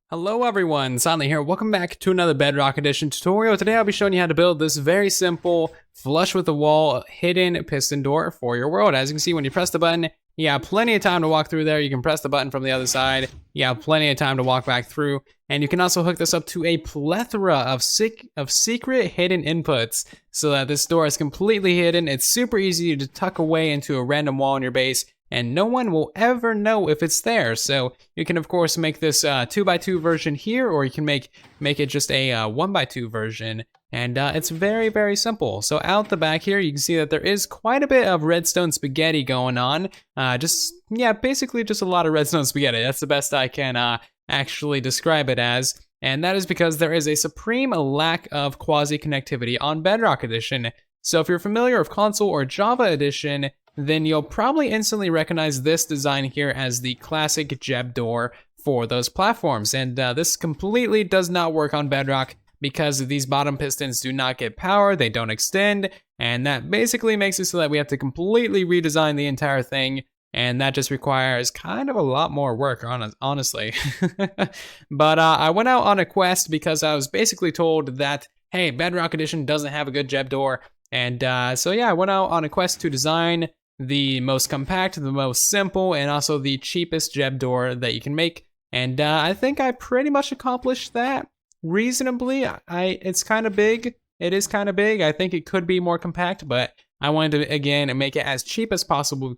Hello everyone, Silent here. Welcome back to another Bedrock Edition tutorial. Today I'll be showing you how to build this very simple, flush with the wall, hidden piston door for your world. As you can see, when you press the button, you have plenty of time to walk through there. You can press the button from the other side. You have plenty of time to walk back through. And you can also hook this up to a plethora of secret hidden inputs so that this door is completely hidden. It's super easy to tuck away into a random wall in your base, and no one will ever know if it's there. So you can of course make this 2x2 version here, or you can make it just a 1x2 version. And it's very, very simple. So out the back here, you can see that there is quite a bit of redstone spaghetti going on. Basically just a lot of redstone spaghetti. That's the best I can actually describe it as. And that is because there is a supreme lack of quasi-connectivity on Bedrock Edition. So if you're familiar with Console or Java Edition, then you'll probably instantly recognize this design here as the classic Jeb door for those platforms. And this completely does not work on Bedrock because these bottom pistons do not get power, they don't extend, and that basically makes it so that we have to completely redesign the entire thing, and that just requires kind of a lot more work, honestly. But I went out on a quest because I was basically told that, hey, Bedrock Edition doesn't have a good Jeb door, and so yeah, I went out on a quest to design the most compact, the most simple, and also the cheapest Jeb door that you can make. And I think I pretty much accomplished that reasonably. It's kind of big. It is kind of big. I think it could be more compact, but I wanted to, again, make it as cheap as possible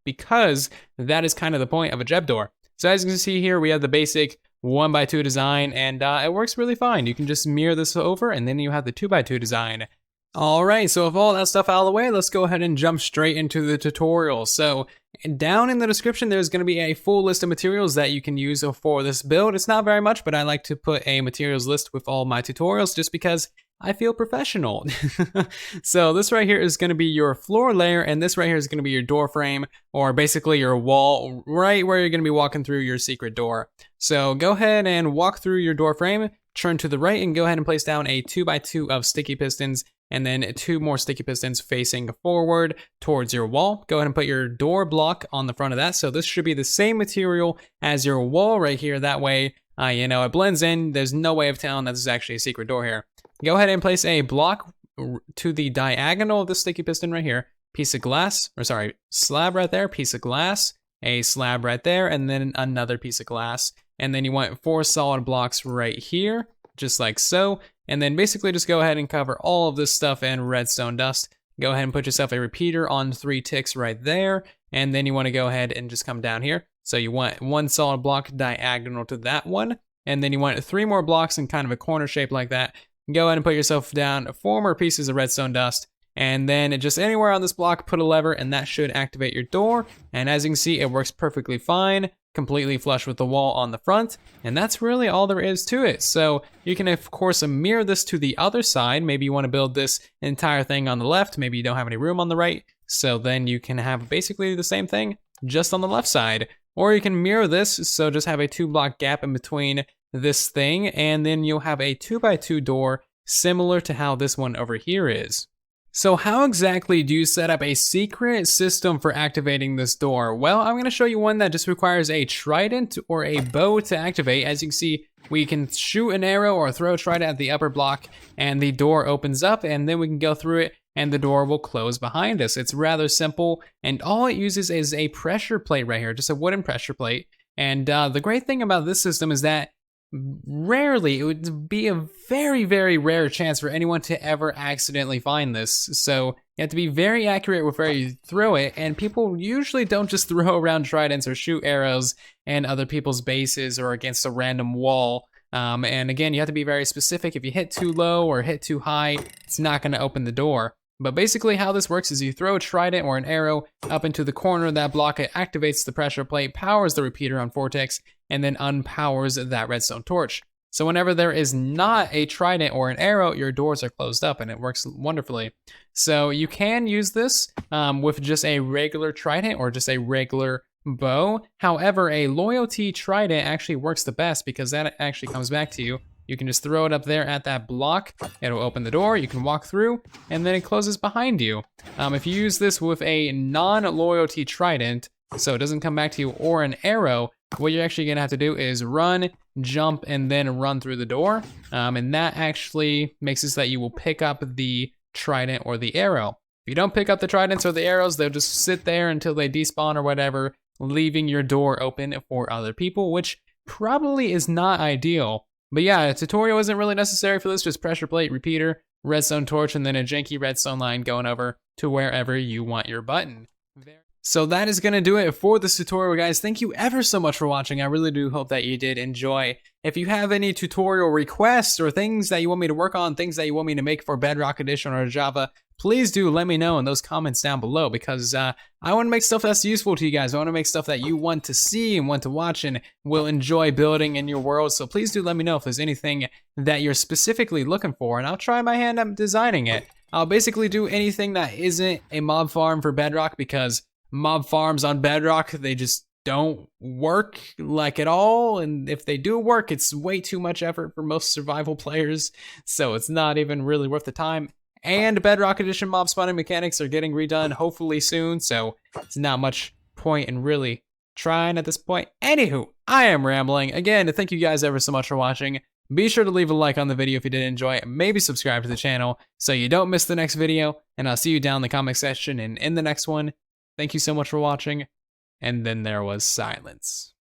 because that is kind of the point of a Jeb door. So as you can see here, we have the basic 1x2 design, and it works really fine. You can just mirror this over, and then you have the 2x2 design. Alright, so with all that stuff out of the way, let's go ahead and jump straight into the tutorial. So down in the description, there's going to be a full list of materials that you can use for this build. It's not very much, but I like to put a materials list with all my tutorials just because I feel professional. So this right here is going to be your floor layer, and this right here is going to be your door frame, or basically your wall right where you're going to be walking through your secret door. So go ahead and walk through your door frame, turn to the right, and go ahead and place down a 2x2 of sticky pistons, and then 2 more sticky pistons facing forward towards your wall. Go ahead and put your door block on the front of that. So this should be the same material as your wall right here. That way, it blends in. There's no way of telling that this is actually a secret door here. Go ahead and place a block to the diagonal of the sticky piston right here. Slab right there, piece of glass, a slab right there, and then another piece of glass. And then you want 4 solid blocks right here, just like so. And then basically just go ahead and cover all of this stuff in redstone dust. Go ahead and put yourself a repeater on 3 ticks right there. And then you want to go ahead and just come down here. So you want 1 solid block diagonal to that one. And then you want 3 more blocks in kind of a corner shape like that. Go ahead and put yourself down 4 more pieces of redstone dust. And then just anywhere on this block, put a lever, and that should activate your door. And as you can see, it works perfectly fine, completely flush with the wall on the front. And that's really all there is to it. So you can, of course, mirror this to the other side. Maybe you want to build this entire thing on the left. Maybe you don't have any room on the right. So then you can have basically the same thing just on the left side. Or you can mirror this, so just have a 2-block gap in between this thing, and then you'll have a 2x2 door similar to how this one over here is. So how exactly do you set up a secret system for activating this door? Well, I'm going to show you one that just requires a trident or a bow to activate. As you can see, we can shoot an arrow or throw a trident at the upper block, and the door opens up, and then we can go through it, and the door will close behind us. It's rather simple, and all it uses is a pressure plate right here, just a wooden pressure plate. And the great thing about this system is that rarely, it would be a very, very rare chance for anyone to ever accidentally find this. So you have to be very accurate with where you throw it, and people usually don't just throw around tridents or shoot arrows in other people's bases or against a random wall. And again, you have to be very specific. If you hit too low or hit too high, it's not going to open the door. But basically how this works is you throw a trident or an arrow up into the corner of that block, it activates the pressure plate, powers the repeater on 4 ticks, and then unpowers that redstone torch. So whenever there is not a trident or an arrow, your doors are closed up, and it works wonderfully. So you can use this with just a regular trident or just a regular bow. However, a loyalty trident actually works the best because that actually comes back to you. You can just throw it up there at that block. It'll open the door, you can walk through, and then it closes behind you. If you use this with a non-loyalty trident, so it doesn't come back to you, or an arrow, what you're actually gonna have to do is run, jump, and then run through the door. And that actually makes it so that you will pick up the trident or the arrow. If you don't pick up the tridents or the arrows, they'll just sit there until they despawn or whatever, leaving your door open for other people, which probably is not ideal. But yeah, a tutorial isn't really necessary for this, just pressure plate, repeater, redstone torch, and then a janky redstone line going over to wherever you want your button. So that is gonna do it for this tutorial, guys. Thank you ever so much for watching. I really do hope that you did enjoy. If you have any tutorial requests or things that you want me to work on, things that you want me to make for Bedrock Edition or Java, please do let me know in those comments down below, because I want to make stuff that's useful to you guys. I want to make stuff that you want to see and want to watch and will enjoy building in your world. So please do let me know if there's anything that you're specifically looking for, and I'll try my hand at designing it. I'll basically do anything that isn't a mob farm for Bedrock, because mob farms on Bedrock, they just don't work like at all, and if they do work, it's way too much effort for most survival players, so it's not even really worth the time. And Bedrock Edition mob spawning mechanics are getting redone hopefully soon, so it's not much point in really trying at this point. Anywho, I am rambling. Again, thank you guys ever so much for watching. Be sure to leave a like on the video if you did enjoy it, maybe subscribe to the channel so you don't miss the next video, and I'll see you down in the comment section and in the next one. Thank you so much for watching, and then there was silence.